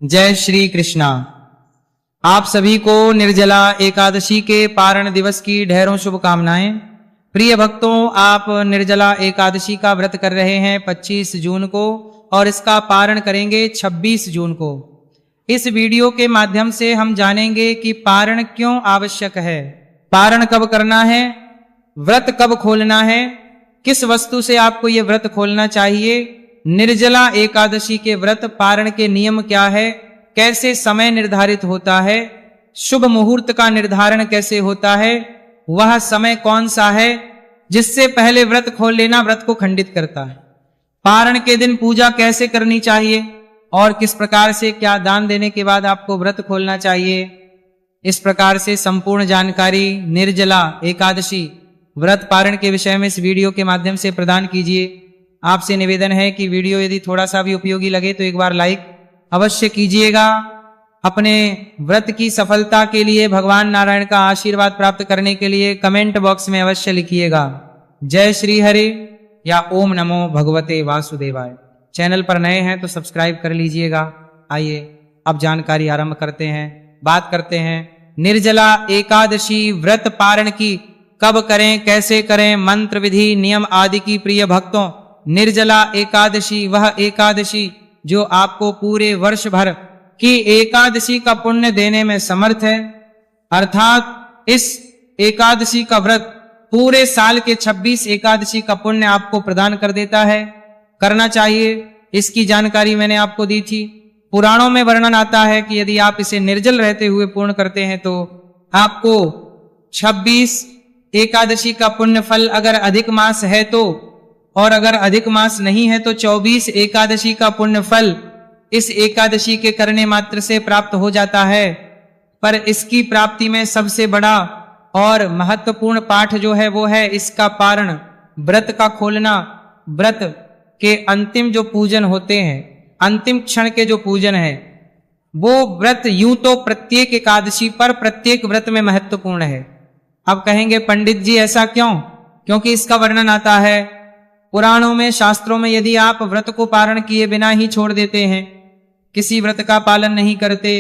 जय श्री कृष्णा। आप सभी को निर्जला एकादशी के पारण दिवस की ढेरों शुभकामनाएं। प्रिय भक्तों, आप निर्जला एकादशी का व्रत कर रहे हैं 25 जून को और इसका पारण करेंगे 26 जून को। इस वीडियो के माध्यम से हम जानेंगे कि पारण क्यों आवश्यक है, पारण कब करना है, व्रत कब खोलना है, किस वस्तु से आपको ये व्रत खोलना चाहिए, निर्जला एकादशी के व्रत पारण के नियम क्या है, कैसे समय निर्धारित होता है, शुभ मुहूर्त का निर्धारण कैसे होता है, वह समय कौन सा है जिससे पहले व्रत खोल लेना व्रत को खंडित करता है, पारण के दिन पूजा कैसे करनी चाहिए और किस प्रकार से क्या दान देने के बाद आपको व्रत खोलना चाहिए। इस प्रकार से संपूर्ण जानकारी निर्जला एकादशी व्रत पारण के विषय में इस वीडियो के माध्यम से प्रदान कीजिए। आपसे निवेदन है कि वीडियो यदि थोड़ा सा भी उपयोगी लगे तो एक बार लाइक अवश्य कीजिएगा। अपने व्रत की सफलता के लिए भगवान नारायण का आशीर्वाद प्राप्त करने के लिए कमेंट बॉक्स में अवश्य लिखिएगा जय श्री हरि या ओम नमो भगवते वासुदेवाय। चैनल पर नए हैं तो सब्सक्राइब कर लीजिएगा। आइए अब जानकारी आरंभ करते हैं। बात करते हैं निर्जला एकादशी व्रत पारण की, कब करें, कैसे करें, मंत्र विधि नियम आदि की। प्रिय भक्तों, निर्जला एकादशी वह एकादशी जो आपको पूरे वर्ष भर की एकादशी का पुण्य देने में समर्थ है, अर्थात इस एकादशी का व्रत पूरे साल के 26 एकादशी का पुण्य आपको प्रदान कर देता है। करना चाहिए, इसकी जानकारी मैंने आपको दी थी। पुराणों में वर्णन आता है कि यदि आप इसे निर्जल रहते हुए पूर्ण करते हैं तो आपको 26 एकादशी का पुण्य फल, अगर अधिक मास है तो, और अगर अधिक मास नहीं है तो 24 एकादशी का पुण्य फल इस एकादशी के करने मात्र से प्राप्त हो जाता है। पर इसकी प्राप्ति में सबसे बड़ा और महत्वपूर्ण पाठ जो है वो है इसका पारण, व्रत का खोलना। व्रत के अंतिम जो पूजन होते हैं, अंतिम क्षण के जो पूजन है, वो व्रत यूं तो प्रत्येक एकादशी पर प्रत्येक व्रत में महत्वपूर्ण है। अब कहेंगे पंडित जी ऐसा क्यों? क्योंकि इसका वर्णन आता है पुराणों में, शास्त्रों में। यदि आप व्रत को पारण किए बिना ही छोड़ देते हैं, किसी व्रत का पालन नहीं करते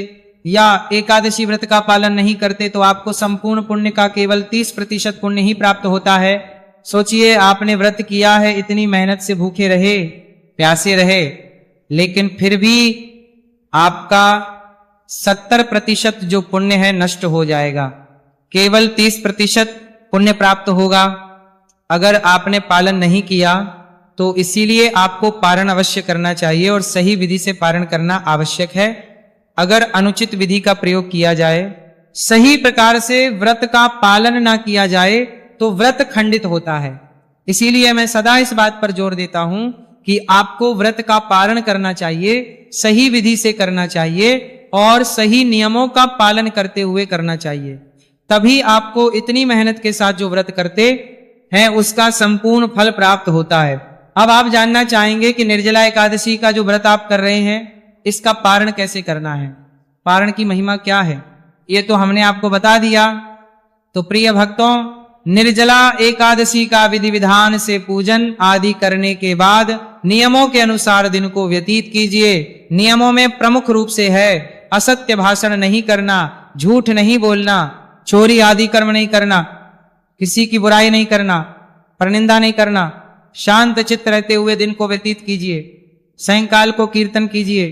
या एकादशी व्रत का पालन नहीं करते, तो आपको संपूर्ण पुण्य का केवल 30% पुण्य ही प्राप्त होता है। सोचिए, आपने व्रत किया है, इतनी मेहनत से भूखे रहे, प्यासे रहे, लेकिन फिर भी आपका 70% जो पुण्य है नष्ट हो जाएगा, केवल 30% पुण्य प्राप्त होगा अगर आपने पालन नहीं किया। तो इसीलिए आपको पारण अवश्य करना चाहिए और सही विधि से पारण करना आवश्यक है। अगर अनुचित विधि का प्रयोग किया जाए, सही प्रकार से व्रत का पालन ना किया जाए तो व्रत खंडित होता है। इसीलिए मैं सदा इस बात पर जोर देता हूं कि आपको व्रत का पालन करना चाहिए, सही विधि से करना चाहिए और सही नियमों का पालन करते हुए करना चाहिए। तभी आपको इतनी मेहनत के साथ जो व्रत करते हैं उसका संपूर्ण फल प्राप्त होता है। अब आप जानना चाहेंगे कि निर्जला एकादशी का जो व्रत आप कर रहे हैं इसका पारण कैसे करना है, पारण की महिमा क्या है, ये तो हमने आपको बता दिया। तो प्रिय भक्तों, निर्जला एकादशी का विधि विधान से पूजन आदि करने के बाद नियमों के अनुसार दिन को व्यतीत कीजिए। नियमों में प्रमुख रूप से है असत्य भाषण नहीं करना, झूठ नहीं बोलना, चोरी आदि कर्म नहीं करना, किसी की बुराई नहीं करना, परनिंदा नहीं करना, शांत चित्त रहते हुए दिन को व्यतीत कीजिए। सायंकाल को कीर्तन कीजिए,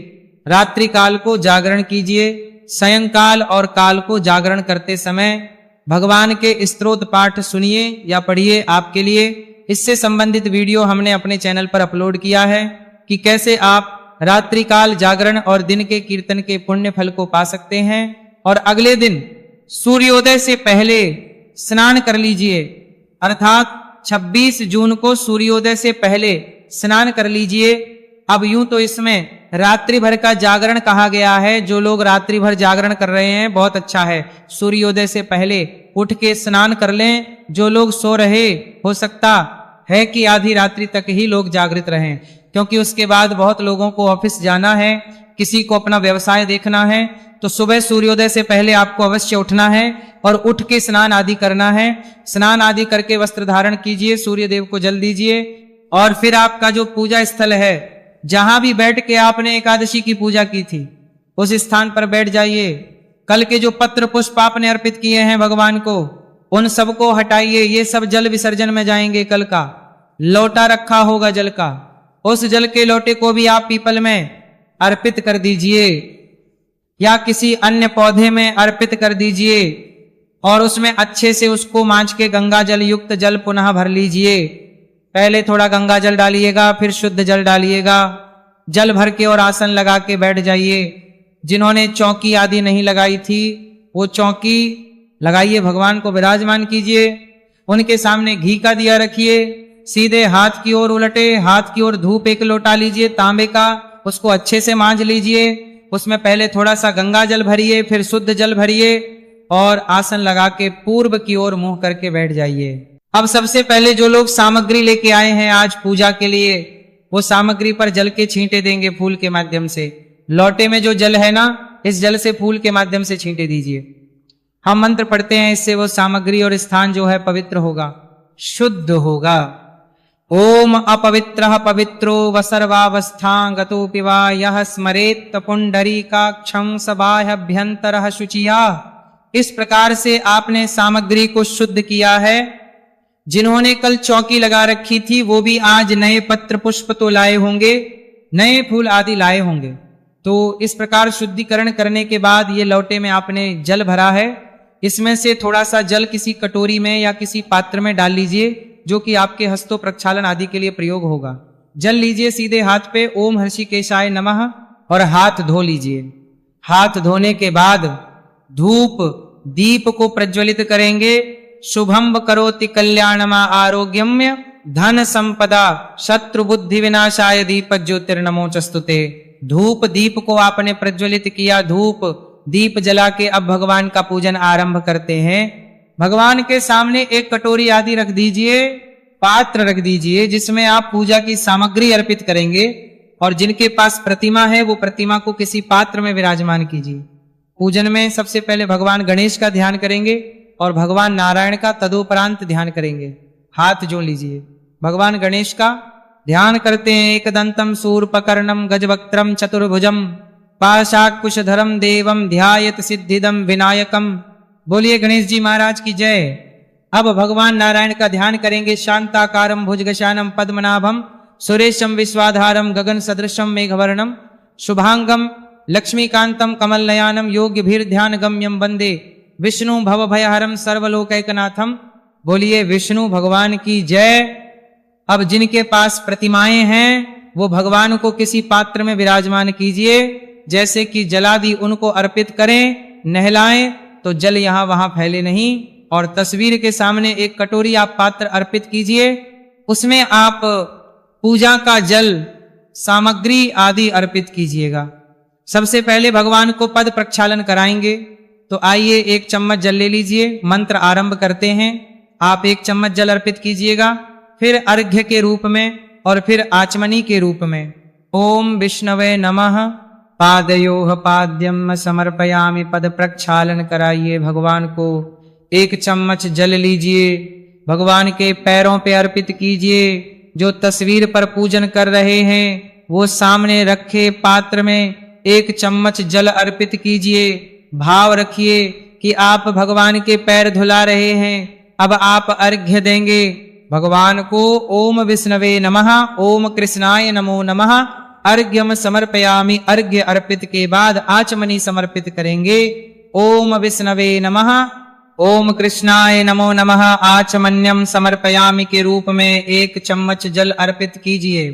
रात्रि काल को जागरण कीजिए। सायंकाल और काल को जागरण करते समय भगवान के स्तोत्र पाठ सुनिए या पढ़िए। आपके लिए इससे संबंधित वीडियो हमने अपने चैनल पर अपलोड किया है कि कैसे आप रात्रि काल जागरण और दिन के कीर्तन के पुण्य फल को पा सकते हैं। और अगले दिन सूर्योदय से पहले स्नान कर लीजिए, अर्थात 26 जून को सूर्योदय से पहले स्नान कर लीजिए। अब यूं तो इसमें रात्रि भर का जागरण कहा गया है। जो लोग रात्रि भर जागरण कर रहे हैं बहुत अच्छा है, सूर्योदय से पहले उठ के स्नान कर लें। जो लोग सो रहे, हो सकता है कि आधी रात्रि तक ही लोग जागृत रहें, क्योंकि उसके बाद बहुत लोगों को ऑफिस जाना है, किसी को अपना व्यवसाय देखना है। तो सुबह सूर्योदय से पहले आपको अवश्य उठना है और उठ के स्नान आदि करना है। स्नान आदि करके वस्त्र धारण कीजिए, सूर्य देव को जल दीजिए और फिर आपका जो पूजा स्थल है, जहां भी बैठ के आपने एकादशी की पूजा की थी, उस स्थान पर बैठ जाइए। कल के जो पत्र पुष्प आपने अर्पित किए हैं भगवान को, उन सबको हटाइए। ये सब जल विसर्जन में जाएंगे। कल का लोटा रखा होगा जल का, उस जल के लोटे को भी आप पीपल में अर्पित कर दीजिए या किसी अन्य पौधे में अर्पित कर दीजिए और उसमें अच्छे से उसको मांझ के गंगा जल युक्त जल पुनः भर लीजिए। पहले थोड़ा गंगा जल डालिएगा, फिर शुद्ध जल डालिएगा। जल भर के और आसन लगा के बैठ जाइए। जिन्होंने चौकी आदि नहीं लगाई थी वो चौकी लगाइए, भगवान को विराजमान कीजिए। उनके सामने घी का दिया रखिए, सीधे हाथ की ओर उलटे, हाथ की ओर धूप एक लोटा लीजिए तांबे का, उसको अच्छे से मांझ लीजिए। उसमें पहले थोड़ा सा गंगा जल भरिए, फिर शुद्ध जल भरिए और आसन लगा के पूर्व की ओर मुंह करके बैठ जाइए। अब सबसे पहले जो लोग सामग्री लेके आए हैं आज पूजा के लिए, वो सामग्री पर जल के छींटे देंगे फूल के माध्यम से। लोटे में जो जल है ना, इस जल से फूल के माध्यम से छींटे दीजिए। हम मंत्र पढ़ते हैं, इससे वो सामग्री और स्थान जो है पवित्र होगा, शुद्ध होगा। ओम अपवित्रः पवित्रो वसर्वावस्थांगतोऽपि वा यः स्मरेत् पुंडरीकाक्षं स बाह्यभ्यन्तरः शुचिया। इस प्रकार से आपने सामग्री को शुद्ध किया है। जिन्होंने कल चौकी लगा रखी थी वो भी आज नए पत्र पुष्प तो लाए होंगे, नए फूल आदि लाए होंगे। तो इस प्रकार शुद्धिकरण करने के बाद ये लौटे में आपने जल भरा है, इसमें से थोड़ा सा जल किसी कटोरी में या किसी पात्र में डाल लीजिए जो कि आपके हस्तों प्रक्षालन आदि के लिए प्रयोग होगा। जल लीजिए सीधे हाथ पे, ओम हर्षिकेशाय नमः, और हाथ धो लीजिए। हाथ धोने के बाद धूप दीप को प्रज्वलित करेंगे। शुभम करोति कल्याणम आरोग्यम्य धन संपदा शत्रु बुद्धि विनाशाय दीप ज्योतिर्नमोचस्तुते। धूप दीप को आपने प्रज्वलित किया, धूप दीप जला के अब भगवान का पूजन आरंभ करते हैं। भगवान के सामने एक कटोरी आदि रख दीजिए, पात्र रख दीजिए जिसमें आप पूजा की सामग्री अर्पित करेंगे। और जिनके पास प्रतिमा है वो प्रतिमा को किसी पात्र में विराजमान कीजिए। पूजन में सबसे पहले भगवान गणेश का ध्यान करेंगे और भगवान नारायण का तदुपरांत ध्यान करेंगे। हाथ जोड़ लीजिए, भगवान गणेश का ध्यान करते हैं। एकदंतम शूर्पकर्णम गजवक्त्रम चतुर्भुजम पाशाकुशधरम देवम ध्यायत सिद्धिदम विनायकम। बोलिए गणेश जी महाराज की जय। अब भगवान नारायण का ध्यान करेंगे। शांताकारम भुजगशानम पद्मनाभम सुरेशम विश्वाधारम गगन सदृशम मेघवर्णम शुभांगम लक्ष्मीकांतम कमलनयानम योग्यभिर्ध्यान गम्यम वंदे विष्णु भव भयहरम सर्वलोकैकनाथम। बोलिए विष्णु भगवान की जय। अब जिनके पास प्रतिमाएं हैं वो भगवान को किसी पात्र में विराजमान कीजिए, जैसे कि जलादि उनको अर्पित करें, नहलाएं तो जल यहां वहां फैले नहीं। और तस्वीर के सामने एक कटोरी आप पात्र अर्पित कीजिए, उसमें आप पूजा का जल सामग्री आदि अर्पित कीजिएगा। सबसे पहले भगवान को पद प्रक्षालन कराएंगे। तो आइए एक चम्मच जल ले लीजिए, मंत्र आरंभ करते हैं। आप एक चम्मच जल अर्पित कीजिएगा, फिर अर्घ्य के रूप में और फिर आचमनी के रूप में। ओम विष्णवे नमः पादयोः पाद्यम समर्पयामि। पद प्रक्षालन कराइए। भगवान को एक चम्मच जल लीजिए, भगवान के पैरों पे अर्पित कीजिए। जो तस्वीर पर पूजन कर रहे हैं वो सामने रखे पात्र में एक चम्मच जल अर्पित कीजिए। भाव रखिए कि आप भगवान के पैर धुला रहे हैं। अब आप अर्घ्य देंगे भगवान को। ओम विष्णवे नमः, ओम कृष्णाय नमो नमः। अर्घ्यम समर्पयामि। अर्घ्य अर्पित के बाद आचमनी समर्पित करेंगे। ओम विष्णवे नमः, ओम कृष्णाय नमो नमः। आचमन्यम समर्पयामि के रूप में एक चम्मच जल अर्पित कीजिए।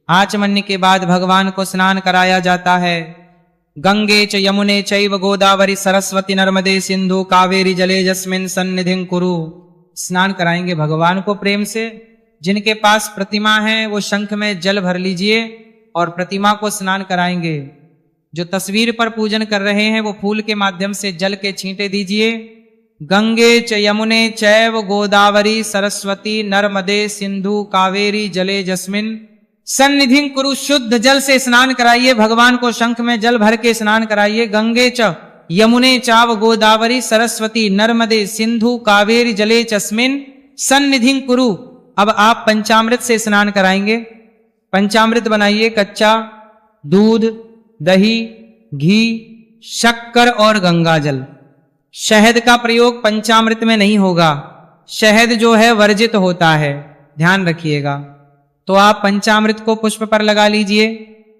आचमन्य के बाद भगवान को स्नान कराया जाता है। गंगे च यमुने चैव गोदावरी सरस्वती नर्मदे सिंधु कावेरी जले जस्मिन सन्निधिं कुरु। स्नान कराएंगे भगवान को प्रेम से। जिनके पास प्रतिमा है वो शंख में जल भर लीजिए और प्रतिमा को स्नान कराएंगे। जो तस्वीर पर पूजन कर रहे हैं वो फूल के माध्यम से जल के छींटे दीजिए। गंगे च यमुने चैव गोदावरी सरस्वती नर्मदे सिंधु कावेरी जले जस्मिन सन्निधिं कुरु। शुद्ध जल से स्नान कराइए। भगवान को शंख में जल भर के स्नान कराइए। गंगे च यमुने चाव गोदावरी सरस्वती नर्मदे सिंधु कावेरी जले जस्मिन सन्निधिं कुरु। अब आप पंचामृत से स्नान कराएंगे। पंचामृत बनाइए। कच्चा दूध, दही, घी, शक्कर और गंगाजल। शहद का प्रयोग पंचामृत में नहीं होगा, शहद जो है वर्जित होता है, ध्यान रखिएगा। तो आप पंचामृत को पुष्प पर लगा लीजिए,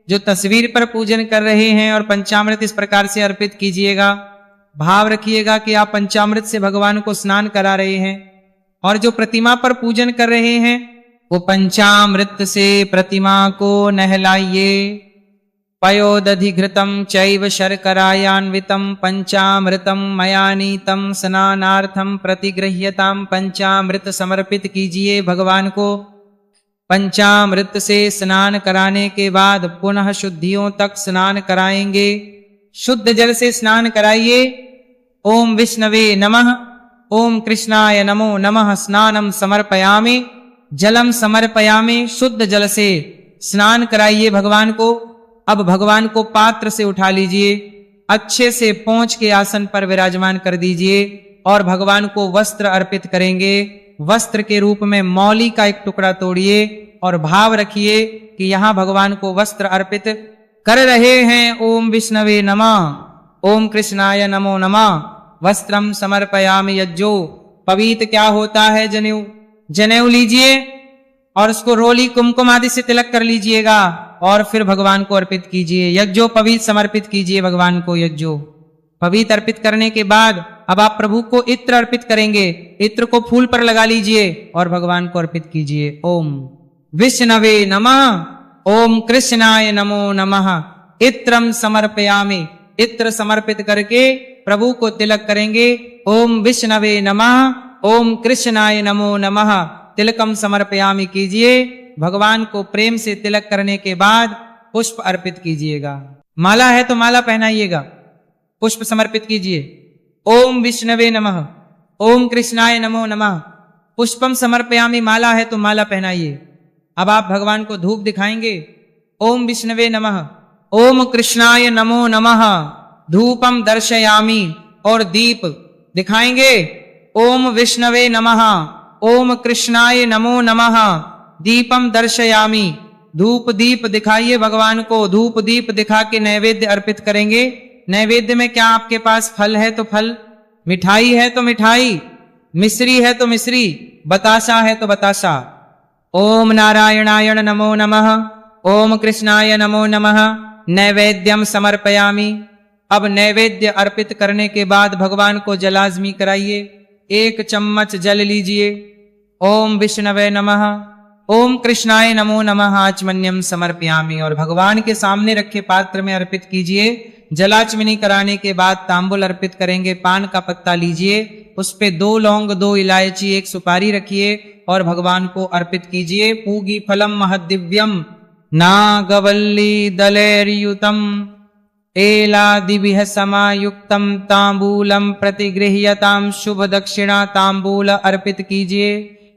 जो तस्वीर पर पूजन कर रहे हैं, और पंचामृत इस प्रकार से अर्पित कीजिएगा। भाव रखिएगा कि आप पंचामृत से भगवान को स्नान करा रहे हैं, और जो प्रतिमा पर पूजन कर रहे हैं वो पंचामृत से प्रतिमा को नहलाइए। पयोदधिघृतं चैव शर्करायान्वितं पंचामृतं मया नीतं स्नानार्थं प्रतिगृह्यतां। पंचामृत समर्पित कीजिए भगवान को। पंचामृत से स्नान कराने के बाद पुनः शुद्धियों तक स्नान कराएंगे। शुद्ध जल से स्नान कराइए। ओम विष्णवे नमः, ओम कृष्णाय नमो नमः। स्नानम समर्पयामि, जलम समर्पयामि। शुद्ध जल से स्नान कराइए भगवान को। अब भगवान को पात्र से उठा लीजिए, अच्छे से पोंछ के आसन पर विराजमान कर दीजिए, और भगवान को वस्त्र अर्पित करेंगे। वस्त्र के रूप में मौली का एक टुकड़ा तोड़िए और भाव रखिए कि यहां भगवान को वस्त्र अर्पित कर रहे हैं। ओम विष्णवे नमः, ओम कृष्णाय नमो नमः। वस्त्रम समर्पयामि यज्जो। पवित्र क्या होता है? जनेऊ। जनेऊ लीजिए और उसको रोली कुमकुम आदि से तिलक कर लीजिएगा, और फिर भगवान को अर्पित कीजिए। यज्जो पवित्र समर्पित कीजिए भगवान को। यज्जो पवित्र अर्पित करने के बाद अब आप प्रभु को इत्र अर्पित करेंगे। इत्र को फूल पर लगा लीजिए और भगवान को अर्पित कीजिए। ओम विष्णवे नमः, ओम कृष्णाय नमो नमः। इत्रम समर्पयामि। इत्र समर्पित करके प्रभु को तिलक करेंगे। ओम विष्णवे नमः, ओम कृष्णाय नमो नमः। तिलकम समर्पयामि कीजिए। भगवान को प्रेम से तिलक करने के बाद पुष्प अर्पित कीजिएगा। माला है तो माला पहनाइएगा, पुष्प समर्पित कीजिए। ओम विष्णवे नमः, ओम कृष्णाय नमो नमः। पुष्पम समर्पयामि। माला है तो माला पहनाइए। अब आप भगवान को धूप दिखाएंगे। ओम विष्णवे नमः, ओम कृष्णाय नमो नमः। धूपम दर्शयामि। और दीप दिखाएंगे। ओम विष्णवे नमः, ओम कृष्णाय नमो नमः। दीपम दर्शयामि। धूप दीप दिखाइए भगवान को। धूप दीप दिखा के नैवेद्य अर्पित करेंगे। नैवेद्य में क्या आपके पास फल है तो फल, मिठाई है तो मिठाई, मिश्री है तो मिश्री, बताशा है तो बताशा। ओम नारायणाय नमो नमः, ओम कृष्णाय नमो नमः। नैवेद्यम समर्पयामि। अब नैवेद्य अर्पित करने के बाद भगवान को जलाजमी कराइए। 1 चम्मच जल लीजिए। ओम विष्णवे नमः, ओम कृष्णाय नमो नमः। आचमन्यम समर्पयामि। और भगवान के सामने रखे पात्र में अर्पित कीजिए। जलाचमनी कराने के बाद तांबुल अर्पित करेंगे। पान का पत्ता लीजिए, उस पे 2 लौंग, 2 इलायची, 1 सुपारी रखिए और भगवान को अर्पित कीजिए। पूगी फलम महदिव्यम नागवल्ली दलैर्युतम एलादिभिः समायुक्तम तांबूलम प्रतिगृह्यताम। शुभ दक्षिणा तांबूल अर्पित कीजिए।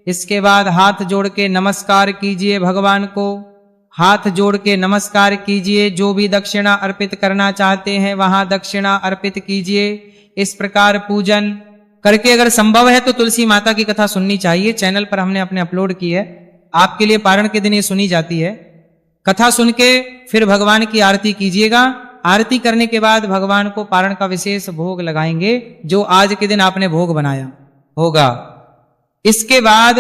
इसके बाद हाथ जोड़ के नमस्कार कीजिए भगवान को। हाथ जोड़ के नमस्कार कीजिए। जो भी दक्षिणा अर्पित करना चाहते हैं वहां दक्षिणा अर्पित कीजिए। इस प्रकार पूजन करके अगर संभव है तो तुलसी माता की कथा सुननी चाहिए। चैनल पर हमने अपने अपलोड की है, आपके लिए पारण के दिन ये सुनी जाती है। कथा सुन के फिर भगवान की आरती कीजिएगा। आरती करने के बाद भगवान को पारण का विशेष भोग लगाएंगे, जो आज के दिन आपने भोग बनाया होगा। इसके बाद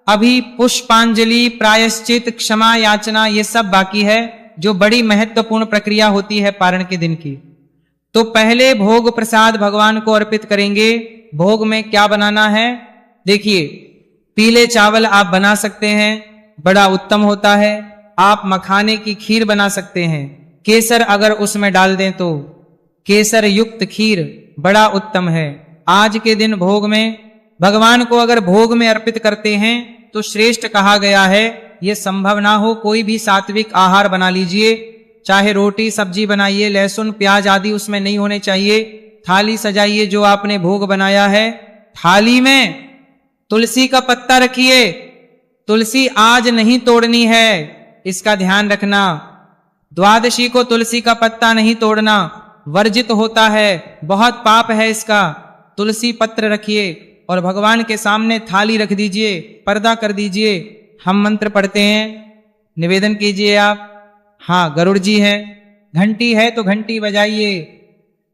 अभी पुष्पांजलि, प्रायश्चित, क्षमा याचना, ये सब बाकी है, जो बड़ी महत्वपूर्ण प्रक्रिया होती है पारण के दिन की। तो पहले भोग प्रसाद भगवान को अर्पित करेंगे। भोग में क्या बनाना है देखिए। पीले चावल आप बना सकते हैं, बड़ा उत्तम होता है। आप मखाने की खीर बना सकते हैं। केसर अगर उसमें डाल दें तो केसर युक्त खीर बड़ा उत्तम है। आज के दिन भोग में भगवान को अगर भोग में अर्पित करते हैं तो श्रेष्ठ कहा गया है। यह संभव ना हो, कोई भी सात्विक आहार बना लीजिए, चाहे रोटी सब्जी बनाइए, लहसुन प्याज आदि उसमें नहीं होने चाहिए। थाली सजाइए जो आपने भोग बनाया है। थाली में तुलसी का पत्ता रखिए। तुलसी आज नहीं तोड़नी है, इसका ध्यान रखना। द्वादशी को तुलसी का पत्ता नहीं तोड़ना, वर्जित होता है, बहुत पाप है इसका। तुलसी पत्र रखिए और भगवान के सामने थाली रख दीजिए, पर्दा कर दीजिए। हम मंत्र पढ़ते हैं, निवेदन कीजिए आप। हाँ, गरुड़ जी हैं, घंटी है तो घंटी बजाइए।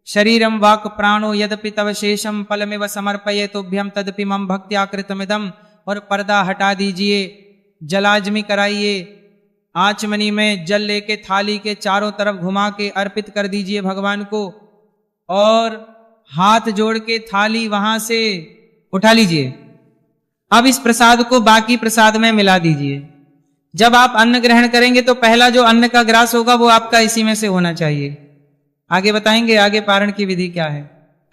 शरीरम वाक् प्राणो यद्यपि तव शेषम फलमिव समर्पये तुभ्यम तदपि मम भक्त्याकृतमिदम। और पर्दा हटा दीजिए, जलाजमी कराइए, आचमनी में जल लेके थाली के चारों तरफ घुमा के अर्पित कर दीजिए भगवान को, और हाथ जोड़ के थाली वहां से उठा लीजिए। अब इस प्रसाद को बाकी प्रसाद में मिला दीजिए। जब आप अन्न ग्रहण करेंगे तो पहला जो अन्न का ग्रास होगा वो आपका इसी में से होना चाहिए। आगे बताएंगे आगे पारण की विधि क्या है।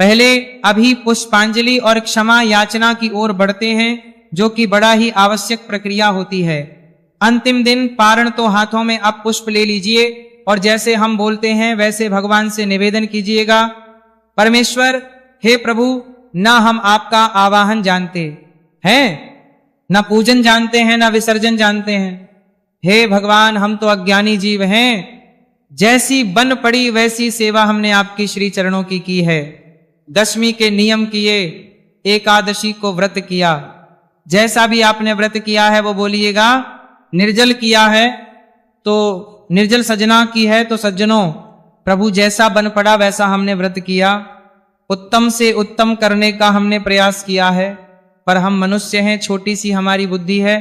पहले अभी पुष्पांजलि और क्षमा याचना की ओर बढ़ते हैं, जो कि बड़ा ही आवश्यक प्रक्रिया होती है। अंतिम दिन पारण तो हाथों में आप पुष्प ले लीजिए और जैसे हम बोलते हैं वैसे भगवान से निवेदन कीजिएगा, परमेश्वर हे प्रभु, ना हम आपका आवाहन जानते हैं, ना पूजन जानते हैं, ना विसर्जन जानते हैं। हे भगवान, हम तो अज्ञानी जीव हैं, जैसी बन पड़ी वैसी सेवा हमने आपकी श्री चरणों की है। दशमी के नियम किए, एकादशी को व्रत किया, जैसा भी आपने व्रत किया है वो बोलिएगा। निर्जल किया है तो निर्जल सजना की है तो सज्जनों, प्रभु जैसा बन पड़ा वैसा हमने व्रत किया। उत्तम से उत्तम करने का हमने प्रयास किया है, पर हम मनुष्य हैं, छोटी सी हमारी बुद्धि है,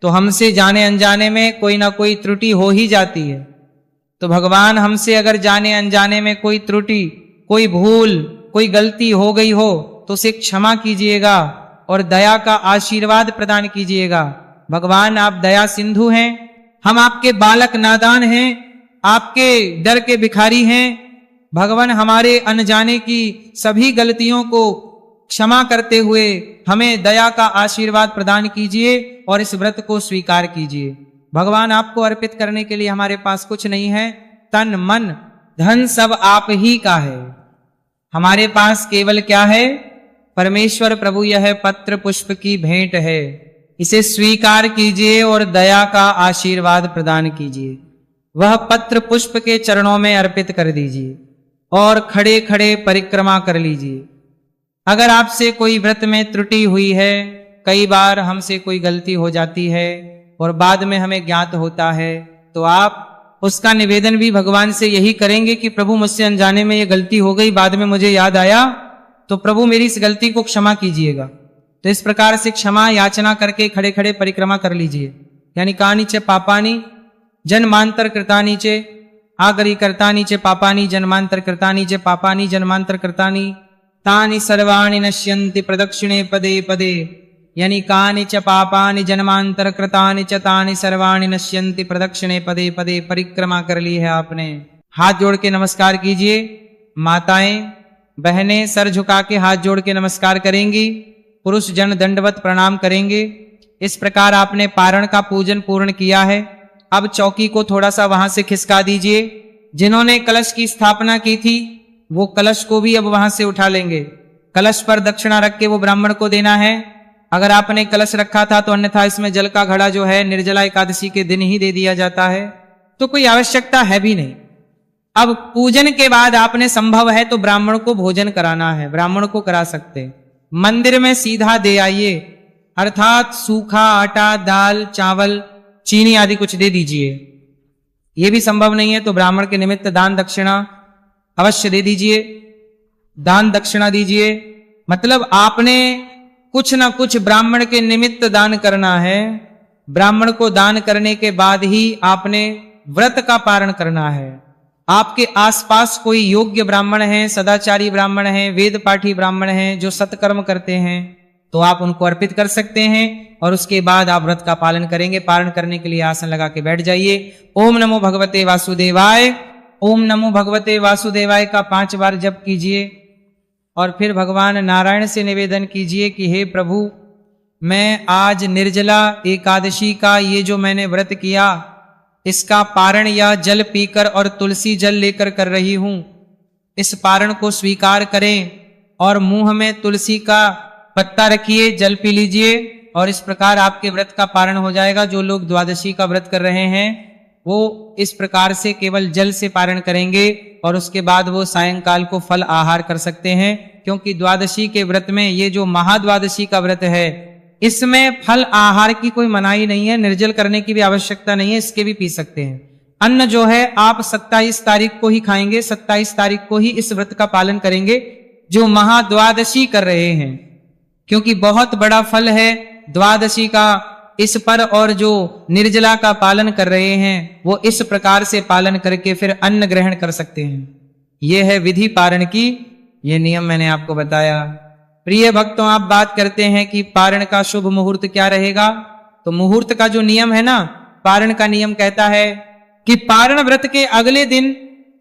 तो हमसे जाने अनजाने में कोई ना कोई त्रुटि हो ही जाती है। तो भगवान, हमसे अगर जाने अनजाने में कोई त्रुटि, कोई भूल, कोई गलती हो गई हो तो उसे क्षमा कीजिएगा और दया का आशीर्वाद प्रदान कीजिएगा। भगवान, आप दया सिंधु हैं, हम आपके बालक नादान हैं, आपके डर के भिखारी हैं। भगवान, हमारे अनजाने की सभी गलतियों को क्षमा करते हुए हमें दया का आशीर्वाद प्रदान कीजिए और इस व्रत को स्वीकार कीजिए। भगवान, आपको अर्पित करने के लिए हमारे पास कुछ नहीं है, तन मन धन सब आप ही का है। हमारे पास केवल क्या है? परमेश्वर प्रभु, यह पत्र पुष्प की भेंट है, इसे स्वीकार कीजिए और दया का आशीर्वाद प्रदान कीजिए। वह पत्र पुष्प के चरणों में अर्पित कर दीजिए और खड़े खड़े परिक्रमा कर लीजिए। अगर आपसे कोई व्रत में त्रुटि हुई है, कई बार हमसे कोई गलती हो जाती है और बाद में हमें ज्ञात होता है, तो आप उसका निवेदन भी भगवान से यही करेंगे कि प्रभु, मुझसे अनजाने में ये गलती हो गई, बाद में मुझे याद आया, तो प्रभु मेरी इस गलती को क्षमा कीजिएगा। तो इस प्रकार से क्षमा याचना करके खड़े खड़े परिक्रमा कर लीजिए। यानी कानि च पापानि जन्मांतर कृतानि च आगरी कर्तानि च पापानि जन्मांतर कृतानि च पापानि जन्मांतर कृतानि तानि सर्वाणि नश्यन्ति प्रदक्षिणे पदे पदे। यानी कानि च पापानि जन्मांतर कृतानि च तानि सर्वाणि नश्यन्ति प्रदक्षिणे पदे पदे। परिक्रमा कर ली है आपने, हाथ जोड़ के नमस्कार कीजिए। माताएं बहनें सर झुका के हाथ जोड़ के नमस्कार करेंगी, पुरुष जन दंडवत प्रणाम करेंगे। इस प्रकार आपने पारण का पूजन पूर्ण किया है। अब चौकी को थोड़ा सा वहां से खिसका दीजिए। जिन्होंने कलश की स्थापना की थी वो कलश को भी अब वहां से उठा लेंगे। कलश पर दक्षिणा रख के वो ब्राह्मण को देना है। अगर आपने कलश रखा था तो अन्यथा इसमें जल का घड़ा जो है निर्जला एकादशी के दिन ही दे दिया जाता है, तो कोई आवश्यकता है भी नहीं। अब पूजन के बाद आपने संभव है तो ब्राह्मण को भोजन कराना है, ब्राह्मण को करा सकते। मंदिर में सीधा दे आइए, अर्थात सूखा आटा, दाल, चावल, चीनी आदि कुछ दे दीजिए। यह भी संभव नहीं है तो ब्राह्मण के निमित्त दान दक्षिणा अवश्य दे दीजिए। दान दक्षिणा दीजिए, मतलब आपने कुछ ना कुछ ब्राह्मण के निमित्त दान करना है। ब्राह्मण को दान करने के बाद ही आपने व्रत का पारण करना है। आपके आसपास कोई योग्य ब्राह्मण हैं, सदाचारी ब्राह्मण हैं, वेद पाठी ब्राह्मण हैं जो सत्कर्म करते हैं, तो आप उनको अर्पित कर सकते हैं और उसके बाद आप व्रत का पालन करेंगे। पारण करने के लिए आसन लगा के बैठ जाइए। ओम नमो भगवते वासुदेवाय, ओम नमो भगवते वासुदेवाय का 5 बार जप कीजिए और फिर भगवान नारायण से निवेदन कीजिए कि हे प्रभु, मैं आज निर्जला एकादशी का ये जो मैंने व्रत किया, इसका पारण या जल पीकर और तुलसी जल लेकर कर रही हूं। इस पारण को स्वीकार करें और मुंह में तुलसी का पत्ता रखिए, जल पी लीजिए और इस प्रकार आपके व्रत का पारण हो जाएगा। जो लोग द्वादशी का व्रत कर रहे हैं वो इस प्रकार से केवल जल से पारण करेंगे और उसके बाद वो सायंकाल को फल आहार कर सकते हैं, क्योंकि द्वादशी के व्रत में ये जो महाद्वादशी का व्रत है इसमें फल आहार की कोई मनाही नहीं है, निर्जल करने की भी आवश्यकता नहीं है, इसके भी पी सकते हैं। अन्न जो है आप 27 तारीख को ही खाएंगे, 27 तारीख को ही इस व्रत का पालन करेंगे जो महाद्वादशी कर रहे हैं, क्योंकि बहुत बड़ा फल है द्वादशी का इस पर, और जो निर्जला का पालन कर रहे हैं वो इस प्रकार से पालन करके फिर अन्न ग्रहण कर सकते हैं। ये है विधि पारण की, ये नियम मैंने आपको बताया। प्रिय भक्तों, आप बात करते हैं कि पारण का शुभ मुहूर्त क्या रहेगा, तो मुहूर्त का जो नियम है ना, पारण का नियम कहता है कि पारण व्रत के अगले दिन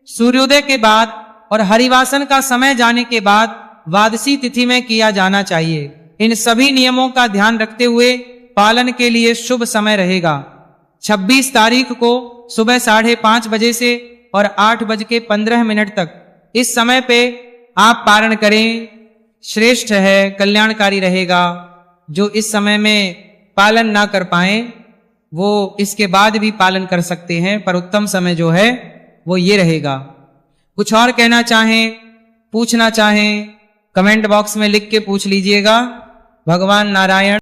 सूर्योदय के बाद और हरिवासन का समय जाने के बाद द्वादशी तिथि में किया जाना चाहिए। इन सभी नियमों का ध्यान रखते हुए पालन के लिए शुभ समय रहेगा 26 तारीख को सुबह 5:30 बजे से और 8:15 तक। इस समय पे आप पारण करें, श्रेष्ठ है, कल्याणकारी रहेगा। जो इस समय में पालन ना कर पाए वो इसके बाद भी पालन कर सकते हैं, पर उत्तम समय जो है वो ये रहेगा। कुछ और कहना चाहें, पूछना चाहें, कमेंट बॉक्स में लिख के पूछ लीजिएगा। भगवान नारायण